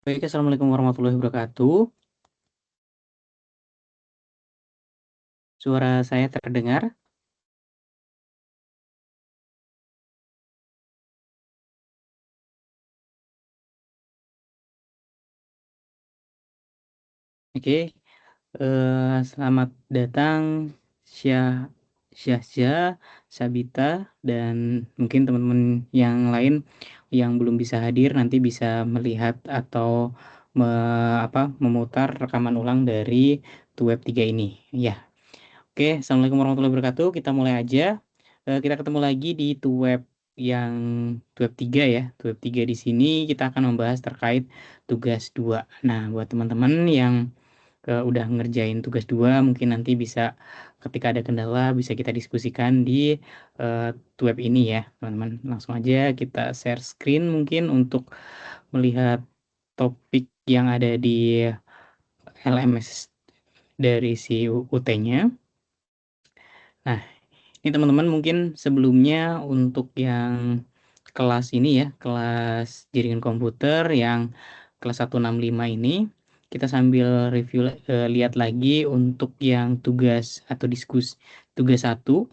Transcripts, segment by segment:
Baik, assalamualaikum warahmatullahi wabarakatuh. Suara saya terdengar? Oke, selamat datang Syah Syahsya, Sabita, dan mungkin teman-teman yang lain yang belum bisa hadir nanti bisa melihat atau memutar rekaman ulang dari Tuweb 3 ini. Ya. Oke, assalamualaikum warahmatullahi wabarakatuh. Kita mulai aja. Kita ketemu lagi di yang Tuweb 3 ya. Tuweb 3 di sini kita akan membahas terkait tugas 2. Nah, buat teman-teman yang udah ngerjain tugas 2, mungkin nanti bisa ketika ada kendala bisa kita diskusikan di Tuweb ini ya, teman-teman. Langsung aja kita share screen mungkin untuk melihat topik yang ada di LMS dari si UT-nya. Nah, ini teman-teman mungkin sebelumnya untuk yang kelas ini ya, kelas jaringan komputer yang kelas 165 ini, kita sambil review lihat lagi untuk yang tugas atau tugas 1.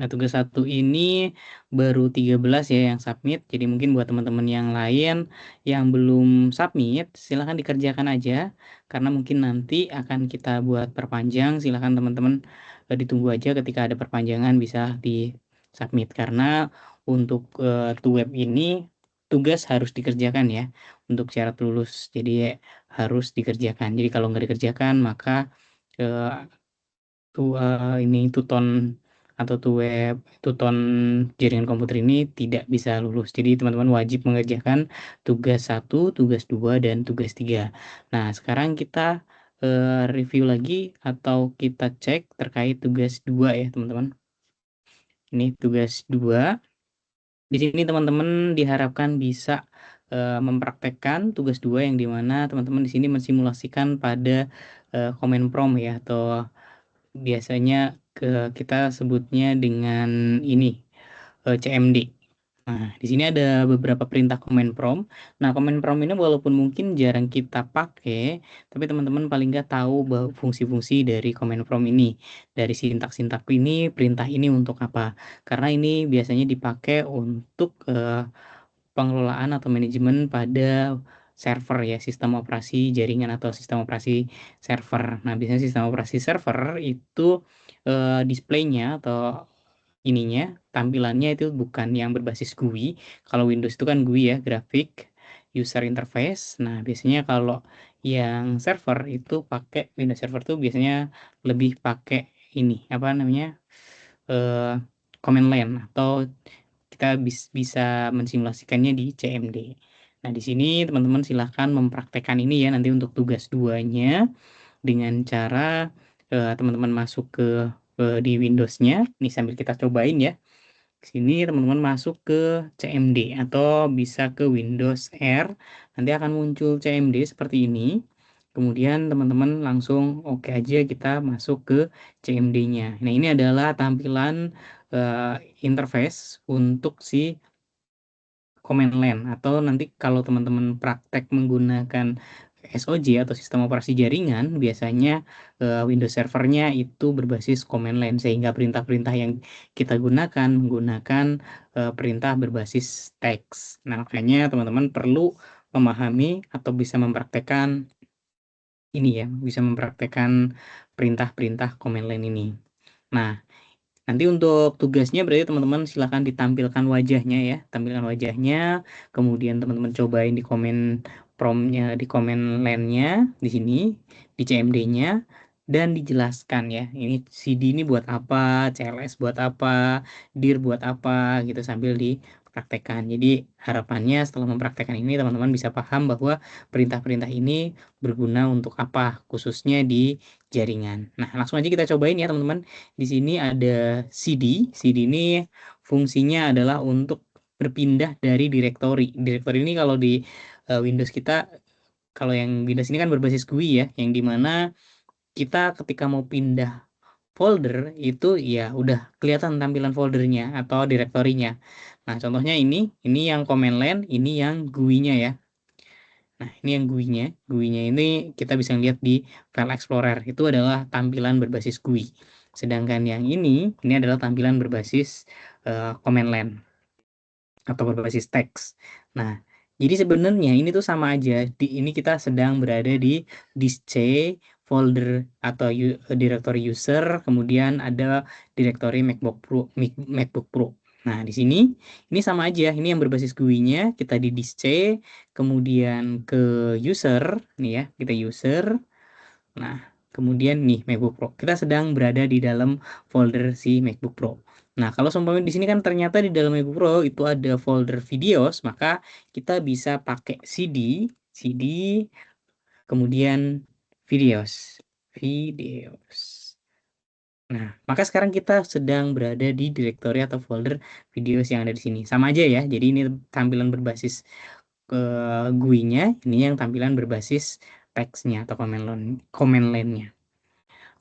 Nah, tugas 1 ini baru 13 ya yang submit. Jadi mungkin buat teman-teman yang lain yang belum submit, silahkan dikerjakan aja. Karena mungkin nanti akan kita buat perpanjang. Silahkan teman-teman ditunggu aja ketika ada perpanjangan bisa di-submit. Karena untuk Tuweb ini tugas harus dikerjakan ya untuk syarat lulus. Jadi harus dikerjakan. Jadi kalau nggak dikerjakan maka ini Tuton atau Tuton jaringan komputer ini tidak bisa lulus. Jadi teman-teman wajib mengerjakan tugas 1, tugas 2, dan tugas 3. Nah, sekarang kita review lagi atau kita cek terkait tugas 2 ya, teman-teman. Ini tugas 2. Di sini teman-teman diharapkan bisa mempraktekkan tugas 2 yang dimana teman-teman di sini mensimulasikan pada Command Prompt ya, atau biasanya kita sebutnya dengan ini CMD. Nah, di sini ada beberapa perintah command prompt. Nah, command prompt ini walaupun mungkin jarang kita pakai, tapi teman-teman paling nggak tahu bahwa fungsi-fungsi dari command prompt ini. Dari sintak-sintak ini, perintah ini untuk apa. Karena ini biasanya dipakai untuk pengelolaan atau manajemen pada server ya, sistem operasi jaringan atau sistem operasi server. Nah, biasanya sistem operasi server itu displaynya atau tampilannya itu bukan yang berbasis GUI. Kalau Windows itu kan GUI ya, grafik user interface. Nah, biasanya kalau yang server itu pakai Windows Server tuh biasanya lebih pakai ini, apa namanya? Command line atau kita bisa mensimulasikannya di CMD. Nah, di sini teman-teman silahkan mempraktekkan ini ya nanti untuk tugas 2-nya dengan cara teman-teman masuk ke di Windows-nya. Ini sambil kita cobain ya. Sini teman-teman masuk ke CMD atau bisa ke Windows R. Nanti akan muncul CMD seperti ini. Kemudian teman-teman langsung oke aja kita masuk ke CMD-nya. Nah, ini adalah tampilan interface untuk si command line, atau nanti kalau teman-teman praktek menggunakan SOJ atau sistem operasi jaringan, biasanya Windows servernya itu berbasis command line, sehingga perintah-perintah yang kita gunakan menggunakan perintah berbasis teks. Nah, makanya teman-teman perlu memahami atau bisa mempraktekkan ini ya, bisa mempraktekkan perintah-perintah command line ini. Nah, nanti untuk tugasnya berarti teman-teman silahkan ditampilkan wajahnya ya, tampilkan wajahnya, kemudian teman-teman cobain di komen prompt-nya, di komen line-nya di sini, di CMD-nya, dan dijelaskan ya, ini CD ini buat apa, CLS buat apa, DIR buat apa, gitu sambil dipraktekkan. Jadi harapannya setelah mempraktekkan ini teman-teman bisa paham bahwa perintah-perintah ini berguna untuk apa, khususnya di jaringan. Nah, langsung aja kita cobain ya teman-teman. Di sini ada CD. CD ini fungsinya adalah untuk berpindah dari direktori. Direktori ini kalau di Windows kita, kalau yang Windows ini kan berbasis GUI ya, yang dimana kita ketika mau pindah folder itu ya udah kelihatan tampilan foldernya atau direktorinya. Nah, contohnya ini yang command line, ini yang GUI-nya ya. Nah, ini yang GUI-nya. GUI-nya ini kita bisa lihat di File Explorer. Itu adalah tampilan berbasis GUI. Sedangkan yang ini adalah tampilan berbasis command line atau berbasis teks. Nah, jadi sebenarnya ini tuh sama aja. Ini kita sedang berada di disk C, folder atau directory user, kemudian ada directory MacBook Pro, MacBook Pro. Nah, di sini ini sama aja. Ini yang berbasis GUI-nya kita di disk C, kemudian ke user, nih ya, kita user. Nah, kemudian nih MacBook Pro. Kita sedang berada di dalam folder si MacBook Pro. Nah, kalau seumpamanya di sini kan ternyata di dalam MacBook Pro itu ada folder videos, maka kita bisa pakai CD, kemudian videos, videos. Nah, maka sekarang kita sedang berada di directory atau folder videos yang ada di sini. Sama aja ya. Jadi ini tampilan berbasis ke GUI-nya, ini yang tampilan berbasis teksnya atau command line-nya.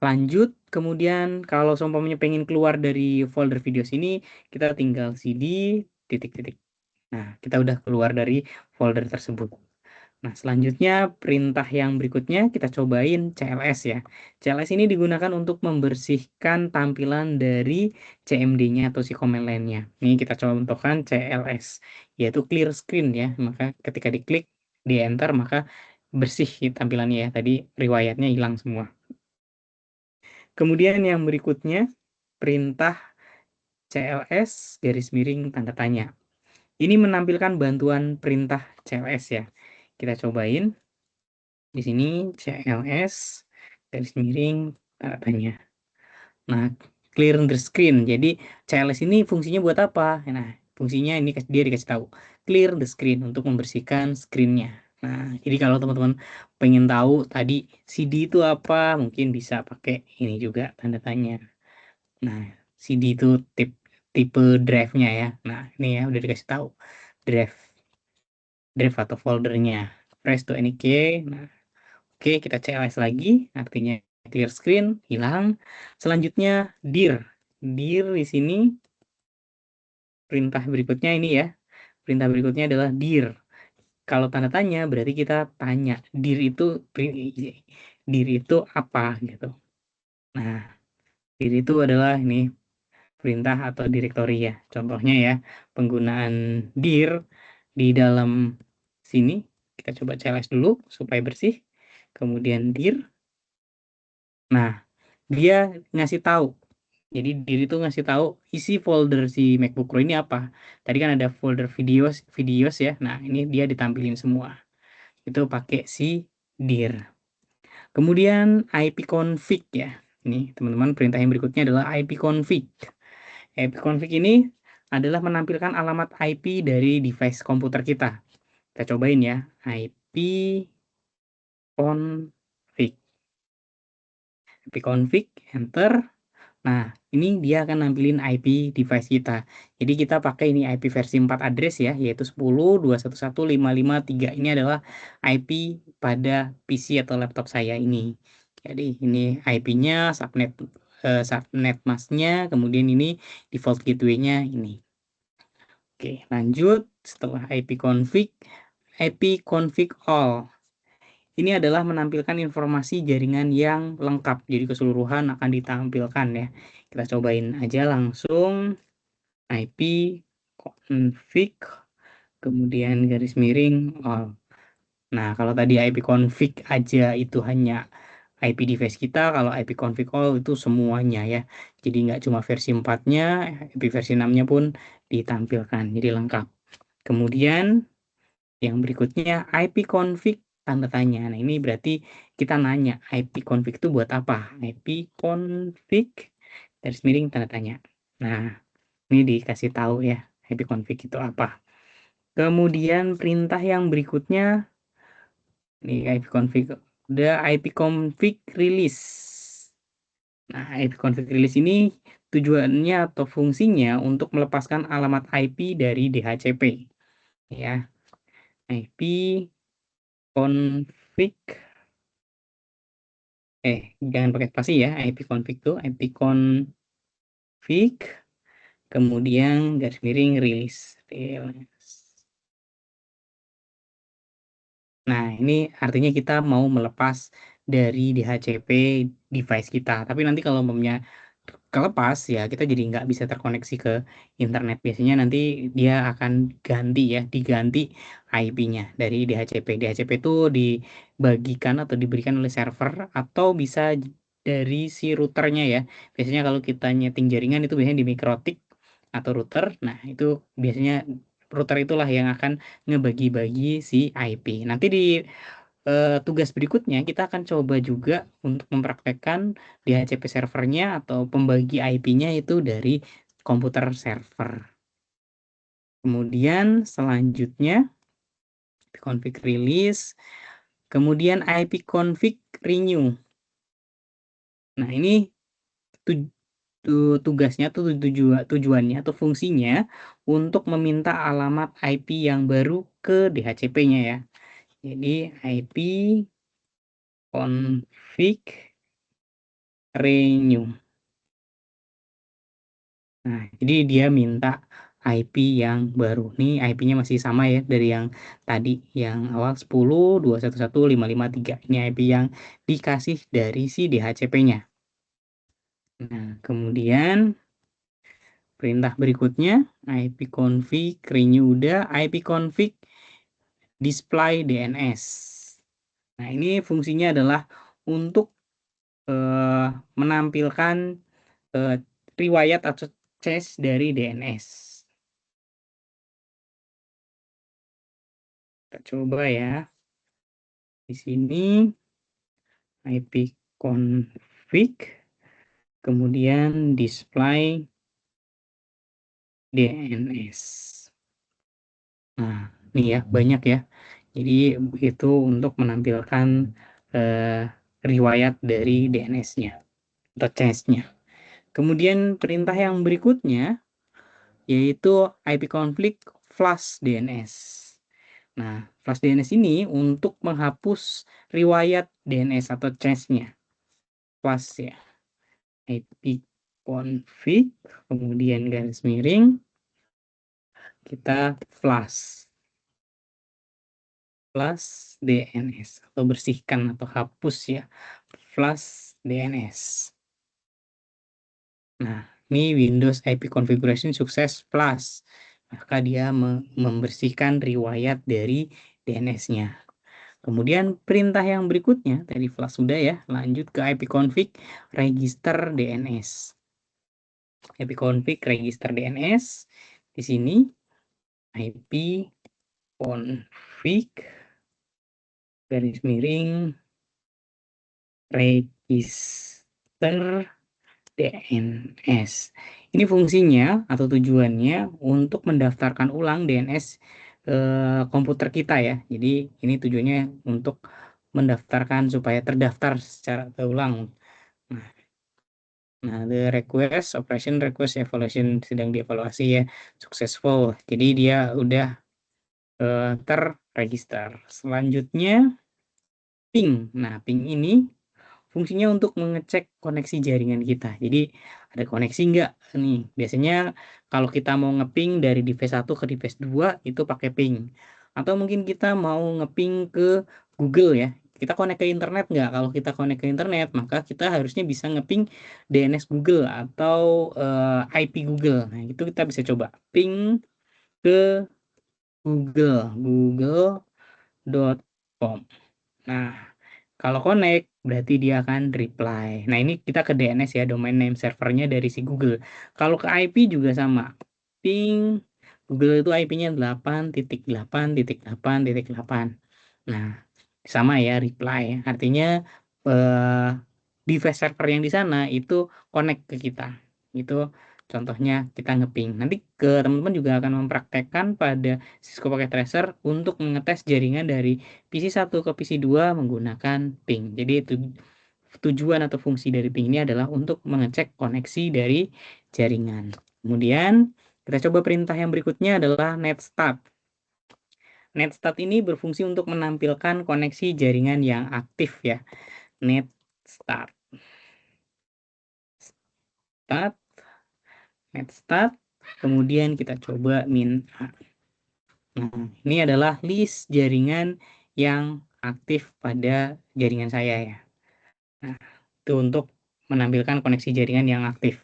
Lanjut, kemudian kalau seumpamanya pengen keluar dari folder videos ini, kita tinggal cd titik-titik. Nah, kita udah keluar dari folder tersebut. Nah, selanjutnya perintah yang berikutnya kita cobain CLS ya. CLS ini digunakan untuk membersihkan tampilan dari CMD-nya atau si command line-nya. Ini kita contohkan CLS, yaitu clear screen ya. Maka ketika diklik, di enter, maka bersih tampilannya ya. Tadi riwayatnya hilang semua. Kemudian yang berikutnya, perintah CLS garis miring tanda tanya. Ini menampilkan bantuan perintah CLS ya. Kita cobain. Di sini CLS garis miring tanda tanya. Nah, clear the screen. Jadi CLS ini fungsinya buat apa? Nah, fungsinya ini dia dikasih tahu. Clear the screen untuk membersihkan screen-nya. Nah, jadi kalau teman-teman pengen tahu tadi CD itu apa, mungkin bisa pakai ini juga tanda tanya. Nah, CD itu tipe drive-nya ya. Nah, ini ya udah dikasih tahu. Drive, drive atau foldernya. Press to any key. Nah, oke, kita CLS lagi, artinya clear screen, hilang. Selanjutnya dir. Dir di sini perintah berikutnya ini ya. Perintah berikutnya adalah dir. Kalau tanda tanya berarti kita tanya, dir itu apa gitu. Nah, dir itu adalah ini perintah atau directory ya. Contohnya ya, penggunaan dir di dalam sini. Kita coba CLS dulu supaya bersih. Kemudian dir. Nah, dia ngasih tahu. Jadi dir itu ngasih tahu isi folder si MacBook Pro ini apa. Tadi kan ada folder videos, videos ya. Nah, ini dia ditampilin semua. Itu pakai si dir. Kemudian ipconfig ya. Ini teman-teman perintah yang berikutnya adalah ipconfig. Ipconfig ini adalah menampilkan alamat IP dari device komputer kita. Kita cobain ya, ipconfig, enter. Nah, ini dia akan nampilin IP device kita. Jadi kita pakai ini IP versi 4 address ya, yaitu 10.211.553. Ini adalah IP pada PC atau laptop saya ini. Jadi ini IP-nya, subnet masknya, kemudian ini default gateway-nya ini. Oke, lanjut. Setelah ipconfig all. Ini adalah menampilkan informasi jaringan yang lengkap. Jadi keseluruhan akan ditampilkan ya. Kita cobain aja langsung ipconfig kemudian garis miring all. Nah, kalau tadi ipconfig aja itu hanya IP device kita, kalau ipconfig all itu semuanya ya. Jadi nggak cuma versi 4-nya, IP versi 6-nya pun ditampilkan. Jadi lengkap. Kemudian yang berikutnya ipconfig tanda tanya. Nah, ini berarti kita nanya ipconfig itu buat apa? Ipconfig garis miring tanda tanya. Nah, ini dikasih tahu ya ipconfig itu apa. Kemudian perintah yang berikutnya ini ipconfig udah ipconfig release. Nah, ipconfig release ini tujuannya atau fungsinya untuk melepaskan alamat IP dari DHCP ya. IP config jangan pakai spasi ya, ipconfig tuh ipconfig kemudian garis miring release. Nah, ini artinya kita mau melepas dari DHCP device kita. Tapi nanti kalau umpamanya kelepas ya kita jadi nggak bisa terkoneksi ke internet. Biasanya nanti dia akan diganti IP-nya dari DHCP. DHCP itu dibagikan atau diberikan oleh server atau bisa dari si routernya ya. Biasanya kalau kita nyeting jaringan itu biasanya di mikrotik atau router. Nah, itu biasanya router itulah yang akan ngebagi-bagi si IP. Nanti di tugas berikutnya kita akan coba juga untuk mempraktekkan DHCP servernya atau pembagi IP-nya itu dari komputer server. Kemudian selanjutnya config release, kemudian IP config renew. Nah, ini tugasnya tujuannya atau fungsinya untuk meminta alamat IP yang baru ke DHCP-nya ya. Jadi IP config renew. Nah, jadi dia minta IP yang baru. Nih IP-nya masih sama ya dari yang tadi, yang awal 10.211.553. Ini IP yang dikasih dari si DHCP-nya. Nah, kemudian perintah berikutnya IP config renew udah, IP config display DNS. Nah, ini fungsinya adalah untuk menampilkan riwayat atau cache dari DNS. Kita coba ya. Di sini IP config, kemudian display DNS. Nah, ini ya banyak ya. Jadi itu untuk menampilkan riwayat dari DNS-nya atau cache-nya. Kemudian perintah yang berikutnya yaitu IP config flush DNS. Nah, flush DNS ini untuk menghapus riwayat DNS atau cache-nya. Flush ya. IP config, kemudian garis miring, kita flush DNS atau bersihkan atau hapus ya, flush DNS. Nah, ini Windows IP configuration sukses flush, maka dia membersihkan riwayat dari DNS-nya. Kemudian perintah yang berikutnya, tadi flush sudah ya, lanjut ke IP config register DNS. IP config register DNS. Di sini IP config garis miring register DNS. Ini fungsinya atau tujuannya untuk mendaftarkan ulang DNS komputer kita ya. Jadi ini tujuannya untuk mendaftarkan supaya terdaftar secara terulang. Nah, the request operation request evaluation sedang dievaluasi ya, successful. Jadi dia udah terregister. Selanjutnya ping. Nah, ping ini fungsinya untuk mengecek koneksi jaringan kita. Jadi ada koneksi nggak nih? Biasanya kalau kita mau ngeping dari device 1 ke device 2 itu pakai ping. Atau mungkin kita mau ngeping ke Google ya. Kita connect ke internet nggak? Kalau kita connect ke internet, maka kita harusnya bisa ngeping DNS Google atau IP Google. Nah, itu kita bisa coba ping ke google.com. Nah, kalau connect berarti dia akan reply. Nah, ini kita ke DNS ya, domain name servernya dari si Google. Kalau ke IP juga sama. Ping Google itu IP-nya 8.8.8.8. Nah, sama ya reply. Artinya device server yang di sana itu connect ke kita. Itu contohnya kita ngeping. Nanti ke teman-teman juga akan mempraktekkan pada Cisco Packet Tracer untuk mengetes jaringan dari PC 1 ke PC 2 menggunakan ping. Jadi itu tujuan atau fungsi dari ping ini adalah untuk mengecek koneksi dari jaringan. Kemudian kita coba perintah yang berikutnya adalah netstart. Netstart ini berfungsi untuk menampilkan koneksi jaringan yang aktif ya. Netstart. Netstart. Kemudian kita coba min A. Nah, ini adalah list jaringan yang aktif pada jaringan saya ya. Nah, itu untuk menampilkan koneksi jaringan yang aktif.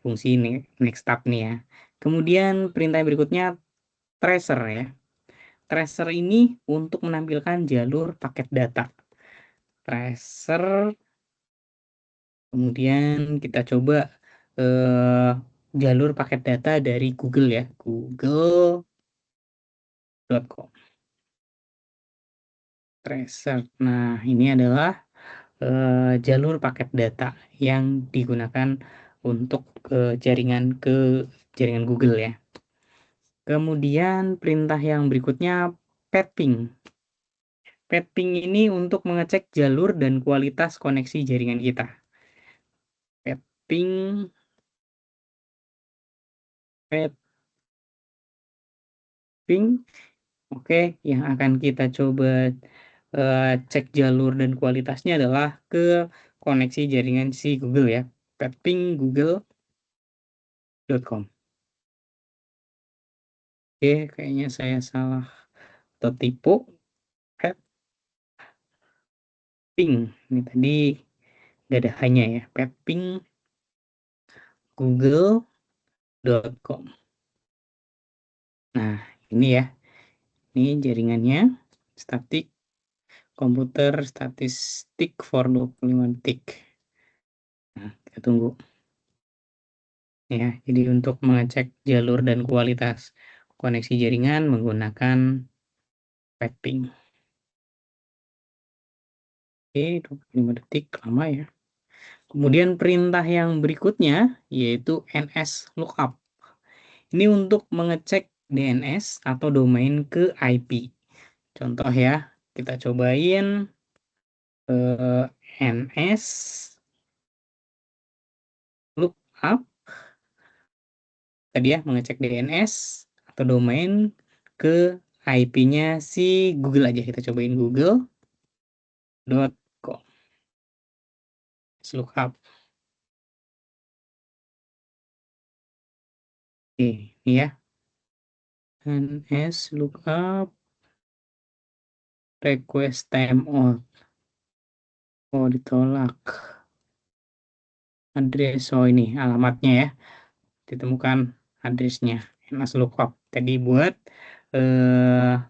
Fungsi next tab nih ya. Kemudian perintah berikutnya tracer ya. Tracer ini untuk menampilkan jalur paket data. Tracer, kemudian kita coba jalur paket data dari Google ya, google.com. Tracer. Nah, ini adalah jalur paket data yang digunakan untuk jaringan Google ya. Kemudian perintah yang berikutnya pathing. Pathing ini untuk mengecek jalur dan kualitas koneksi jaringan kita. Pathing, oke, yang akan kita coba cek jalur dan kualitasnya adalah ke koneksi jaringan si Google ya. Pathing google.com. Oke, kayaknya saya salah atau tipu. Pathing, ini tadi nggak ada hanya ya. Pathing google.com. Nah, ini ya. Ini jaringannya statik komputer statistik for 25 detik. Nah, kita tunggu. Ya, jadi untuk mengecek jalur dan kualitas koneksi jaringan menggunakan pathing. Oke, 25 detik, lama ya. Kemudian perintah yang berikutnya yaitu ns lookup. Ini untuk mengecek DNS atau domain ke IP. Contoh ya, kita cobain ns lookup tadi ya, mengecek DNS atau domain ke IP-nya si Google aja. Kita cobain google.com. Let's look up. Oke, ini ya. NS lookup request timeout. Oh, ditolak. Address, oh ini alamatnya ya. Ditemukan addressnya. NS lookup. Tadi buat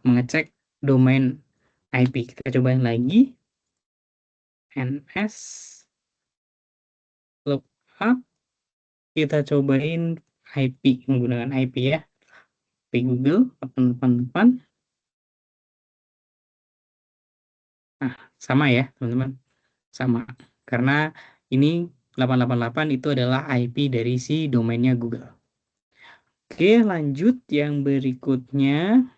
mengecek domain IP. Kita cobain lagi. NS lookup. Kita cobain IP, menggunakan IP ya. IP Google 888. Nah, sama ya, teman-teman. Sama. Karena ini 888 itu adalah IP dari si domainnya Google. Oke, lanjut yang berikutnya.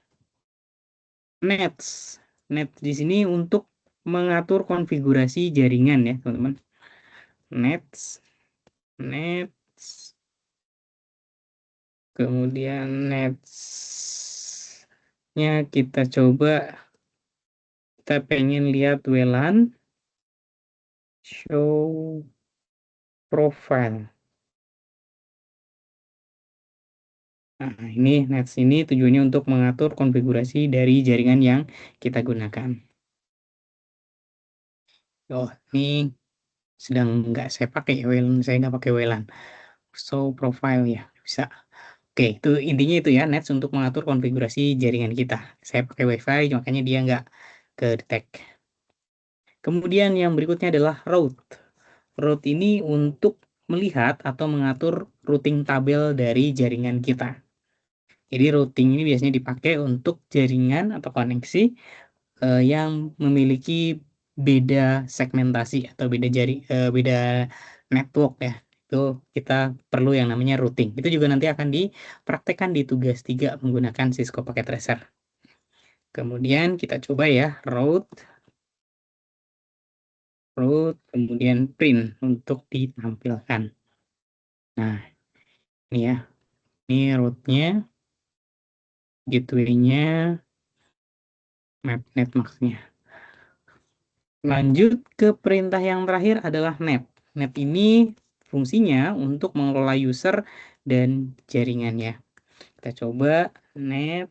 Nets. Nets di sini untuk mengatur konfigurasi jaringan ya, teman-teman. Nets. Kemudian netsnya kita coba, kita pengen lihat WLAN show profile. Nah, ini nets ini tujuannya untuk mengatur konfigurasi dari jaringan yang kita gunakan. Oh, ini sedang nggak saya pakai ya WLAN, saya nggak pakai WLAN. Show profile ya, bisa. Oke, itu intinya itu ya, nets untuk mengatur konfigurasi jaringan kita. Saya pakai WiFi, makanya dia nggak ke detect. Kemudian yang berikutnya adalah route. Route ini untuk melihat atau mengatur routing tabel dari jaringan kita. Jadi routing ini biasanya dipakai untuk jaringan atau koneksi yang memiliki beda segmentasi atau beda network ya. Itu kita perlu yang namanya routing. Itu juga nanti akan dipraktekkan di tugas 3 menggunakan Cisco Packet Tracer. Kemudian kita coba ya route, kemudian print untuk ditampilkan. Nah, ini ya. Ini route-nya, gateway-nya, mapnet maksudnya. Lanjut ke perintah yang terakhir adalah net. Net ini fungsinya untuk mengelola user dan jaringannya. Kita coba net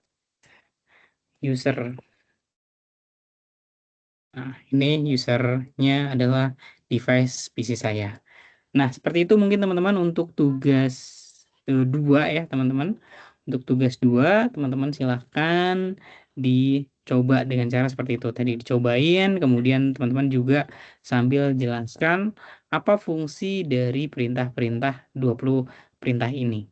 user. Nah, ini usernya adalah device PC saya. Nah, seperti itu mungkin teman-teman untuk tugas 2 ya, teman-teman. Untuk tugas 2, teman-teman silahkan dicoba dengan cara seperti itu. Tadi dicobain, kemudian teman-teman juga sambil jelaskan apa fungsi dari perintah-perintah 20 perintah ini.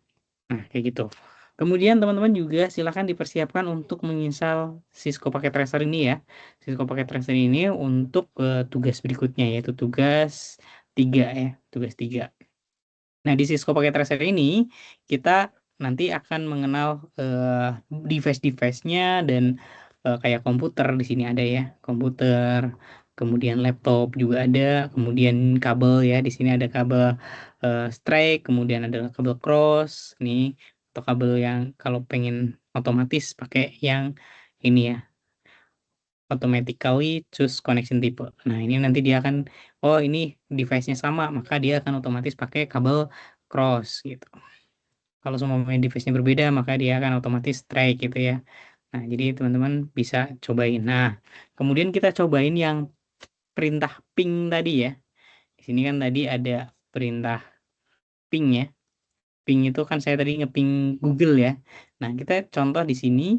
Nah, kayak gitu. Kemudian teman-teman juga silahkan dipersiapkan untuk menginstal Cisco Packet Tracer ini ya. Cisco Packet Tracer ini untuk tugas berikutnya, yaitu tugas 3 ya, tugas 3. Nah, di Cisco Packet Tracer ini kita nanti akan mengenal device-device-nya dan kayak komputer di sini ada ya, komputer, kemudian laptop juga ada, kemudian kabel ya, di sini ada kabel straight, kemudian ada kabel cross nih, atau kabel yang kalau pengen otomatis pakai yang ini ya, automatically choose connection type. Nah, ini nanti dia akan, oh ini device-nya sama, maka dia akan otomatis pakai kabel cross gitu. Kalau semua device-nya berbeda, maka dia akan otomatis straight gitu ya. Nah, jadi teman-teman bisa cobain. Nah, kemudian kita cobain yang perintah ping tadi ya. Di sini kan tadi ada perintah ping ya. Ping itu kan saya tadi ngeping Google ya. Nah, kita contoh di sini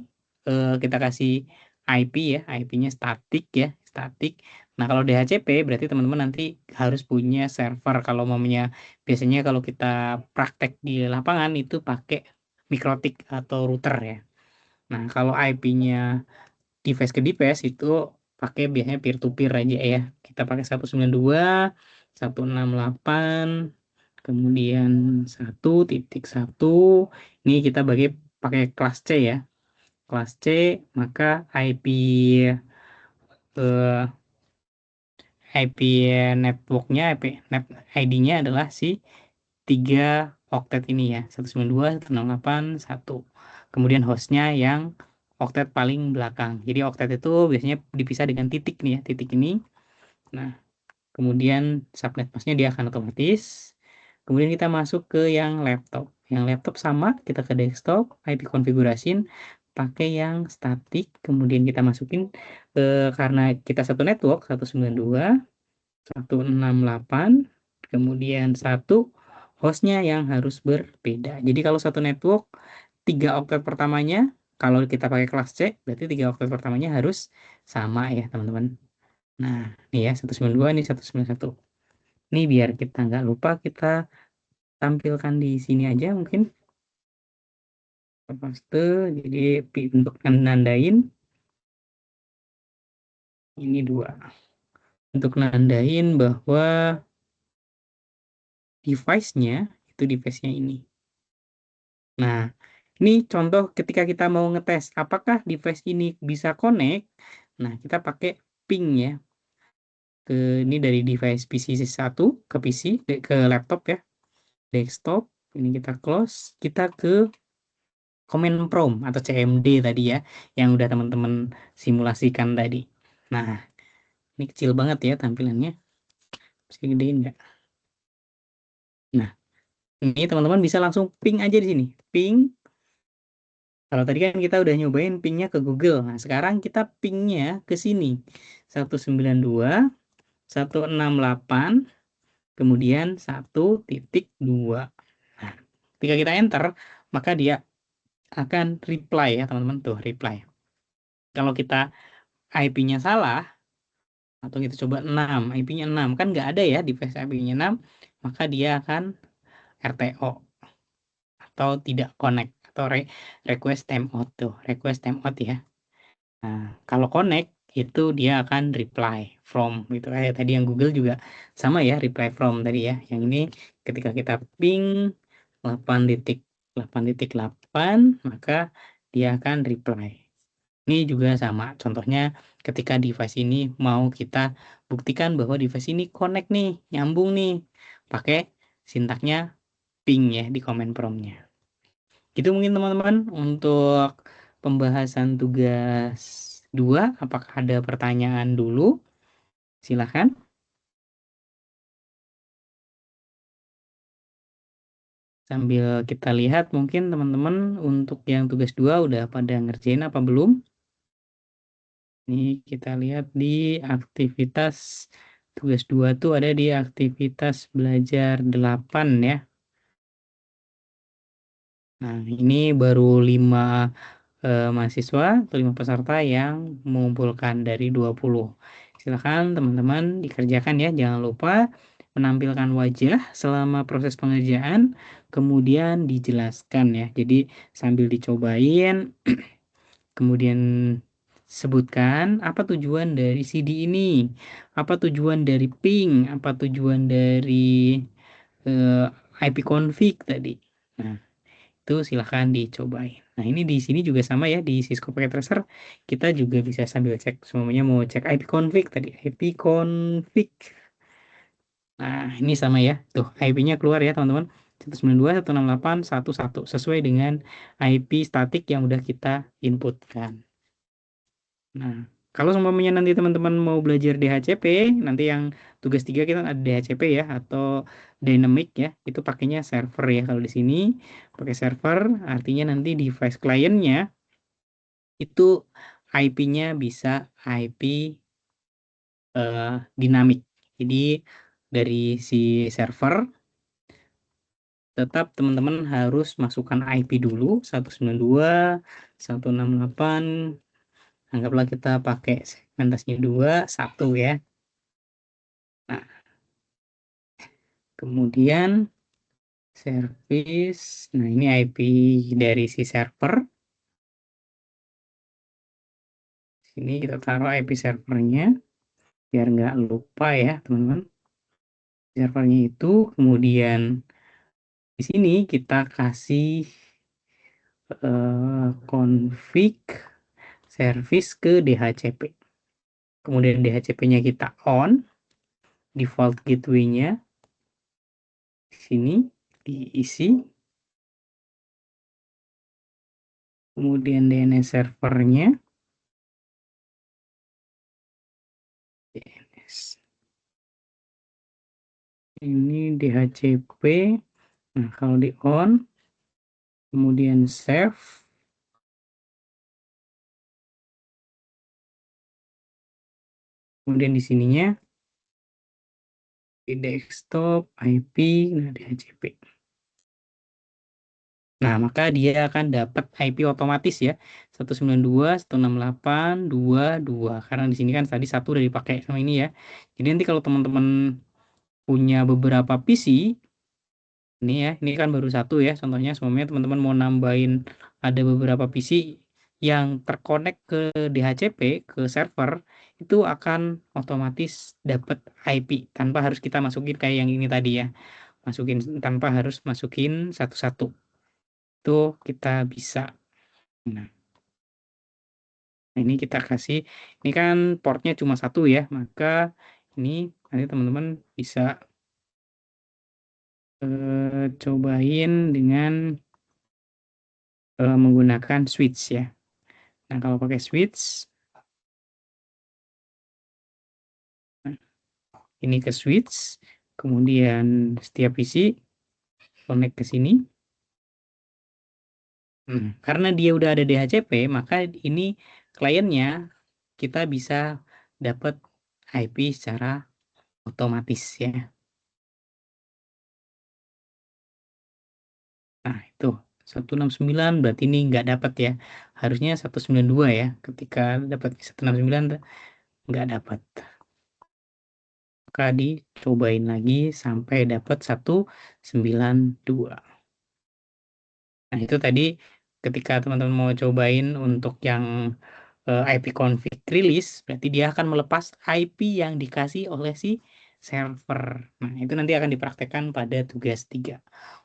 kita kasih IP ya, IP-nya statik ya, statik. Nah, kalau DHCP berarti teman-teman nanti harus punya server. Kalau maunya biasanya kalau kita praktek di lapangan itu pakai mikrotik atau router ya. Nah, kalau IP-nya device ke device itu pakai biasanya peer to peer aja ya. Kita pakai 192, 168, kemudian 1.1. Ini kita pakai kelas C ya. Kelas C, maka eh, IP networknya, IP net ID-nya adalah si 3 oktet ini ya, 192.168.1. Kemudian hostnya yang oktet paling belakang. Jadi oktet itu biasanya dipisah dengan titik nih ya, titik ini. Nah, kemudian subnet masknya dia akan otomatis. Kemudian kita masuk ke yang laptop. Yang laptop sama, kita ke desktop, IP konfigurasiin pakai yang statik, kemudian kita masukin karena kita satu network 192.168, kemudian satu hostnya yang harus berbeda. Jadi kalau satu network 3 oktet pertamanya, kalau kita pakai kelas C berarti 3 oktet pertamanya harus sama ya teman-teman. Nah, ini ya 192, ini 191. Ini biar kita nggak lupa, kita tampilkan di sini aja mungkin. Paste, jadi untuk nandain ini 2. Untuk nandain bahwa device-nya itu device-nya ini. Nah, ini contoh ketika kita mau ngetes apakah device ini bisa connect. Nah, kita pakai ping ya. Ini dari device PC 1 ke PC, ke laptop ya. Desktop, ini kita close, kita ke command prompt atau CMD tadi ya, yang udah teman-teman simulasikan tadi. Nah, ini kecil banget ya tampilannya. Bisa gedein nggak? Nah, ini teman-teman bisa langsung ping aja di sini. Ping. Kalau tadi kan kita udah nyobain pingnya ke Google. Nah, sekarang kita pingnya ke sini. 192.168, kemudian 1.2. Nah, ketika kita enter, maka dia akan reply ya teman-teman. Tuh, reply. Kalau kita IP-nya salah, atau kita coba 6, IP-nya 6, kan nggak ada ya device IP-nya 6, maka dia akan RTO atau tidak connect atau request timeout tuh, request timeout ya. Nah, kalau connect itu dia akan reply from gitu kayak tadi yang Google juga sama ya, reply from tadi ya. Yang ini ketika kita ping 8.8.8 maka dia akan reply. Ini juga sama contohnya ketika device ini mau kita buktikan bahwa device ini connect nih, nyambung nih, pakai sintaknya ping ya di command prompt-nya. Itu mungkin teman-teman untuk pembahasan tugas 2. Apakah ada pertanyaan dulu? Silahkan. Sambil kita lihat mungkin teman-teman untuk yang tugas 2 udah pada ngerjain apa belum? Ini kita lihat di aktivitas tugas 2 tuh ada di aktivitas belajar 8 ya. Nah, ini baru 5 mahasiswa atau 5 peserta yang mengumpulkan dari 20. Silakan teman-teman dikerjakan ya. Jangan lupa menampilkan wajah selama proses pengerjaan, kemudian dijelaskan ya. Jadi sambil dicobain, kemudian sebutkan apa tujuan dari CD ini, apa tujuan dari ping, apa tujuan dari eh, IP config tadi. Nah, itu silahkan dicobain. Nah, ini di sini juga sama ya, di Cisco Packet Tracer kita juga bisa sambil cek, semuanya mau cek IP config tadi, IP config. Nah, ini sama ya, tuh IP-nya keluar ya teman-teman, 192.168.1.1 sesuai dengan IP statik yang udah kita inputkan. Nah, kalau semuanya nanti teman-teman mau belajar DHCP, nanti yang tugas 3 kita ada DHCP ya, atau dynamic ya, itu pakainya server ya. Kalau di sini pakai server, artinya nanti device kliennya itu IP-nya bisa IP dinamik. Jadi dari si server tetap teman-teman harus masukkan IP dulu 192.168. Anggaplah kita pakai segmentasinya 2, 1 ya. Nah, kemudian service, nah ini IP dari si server. Sini kita taruh IP servernya, biar nggak lupa ya teman-teman. Servernya itu, kemudian di sini kita kasih config service ke DHCP. Kemudian DHCP-nya kita on, default gateway-nya di sini diisi. Kemudian DNS servernya, DNS. Ini DHCP. Nah, kalau di on, kemudian save, kemudian di sininya di desktop IP, nah DHCP. Nah, maka dia akan dapat IP otomatis ya, 192.168.2.2, karena di sini kan tadi satu udah dipakai sama ini ya. Jadi nanti kalau teman-teman punya beberapa PC, ini ya, ini kan baru satu ya, contohnya semuanya teman-teman mau nambahin ada beberapa PC yang terkonek ke DHCP, ke server, itu akan otomatis dapat IP tanpa harus kita masukin kayak yang ini tadi ya, masukin tanpa harus masukin satu-satu. Itu kita bisa. Nah, ini kita kasih, ini kan portnya cuma satu ya, maka ini nanti teman-teman bisa cobain dengan menggunakan switch ya. Nah, kalau pakai switch, nah, ini ke switch, kemudian setiap PC connect ke sini. Karena dia udah ada DHCP, maka ini kliennya kita bisa dapat IP secara otomatis ya. Nah, itu 169 berarti ini nggak dapat ya. Harusnya 192 ya. Ketika dapat 169 nggak dapat. Maka dicobain lagi sampai dapat 192. Nah, itu tadi ketika teman-teman mau cobain untuk yang IP config release, berarti dia akan melepas IP yang dikasih oleh si server. Nah, itu nanti akan dipraktekkan pada tugas 3.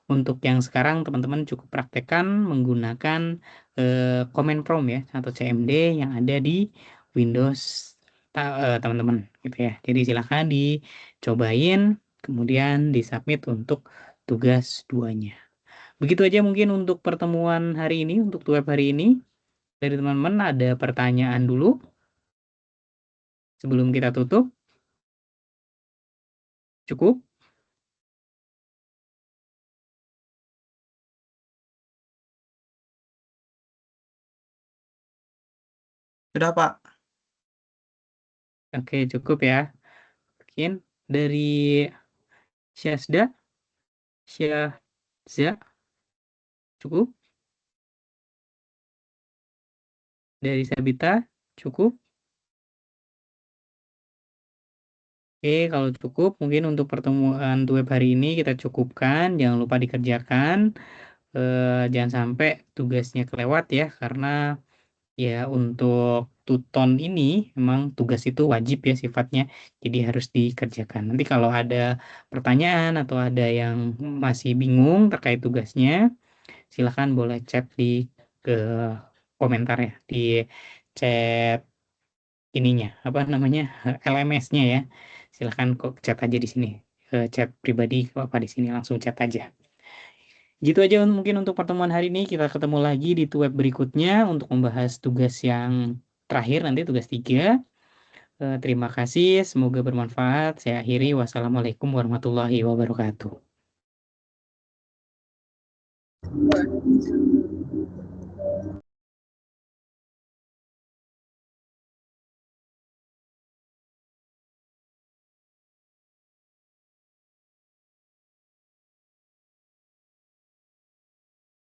Untuk yang sekarang teman-teman cukup praktekkan menggunakan command prompt ya atau CMD yang ada di Windows teman-teman gitu ya. Jadi silahkan dicobain kemudian disubmit untuk tugas 2-nya. Begitu aja mungkin untuk pertemuan hari ini, untuk web hari ini. Dari teman-teman ada pertanyaan dulu sebelum kita tutup? Cukup? Sudah, Pak. Oke, cukup ya. Mungkin dari Syazda, Syahza, cukup. Dari Sabita, cukup. Oke, kalau cukup, mungkin untuk pertemuan web hari ini kita cukupkan. Jangan lupa dikerjakan. Jangan sampai tugasnya kelewat ya, karena ya untuk tuton ini memang tugas itu wajib ya sifatnya, jadi harus dikerjakan. Nanti kalau ada pertanyaan atau ada yang masih bingung terkait tugasnya, silahkan boleh chat di ke komentar ya, di chat ininya, apa namanya, LMS-nya ya. Silahkan kok chat aja di sini, chat pribadi apa di sini langsung chat aja. Gitu aja mungkin untuk pertemuan hari ini. Kita ketemu lagi di web berikutnya untuk membahas tugas yang terakhir nanti tugas 3. Terima kasih, semoga bermanfaat. Saya akhiri. Wassalamualaikum warahmatullahi wabarakatuh.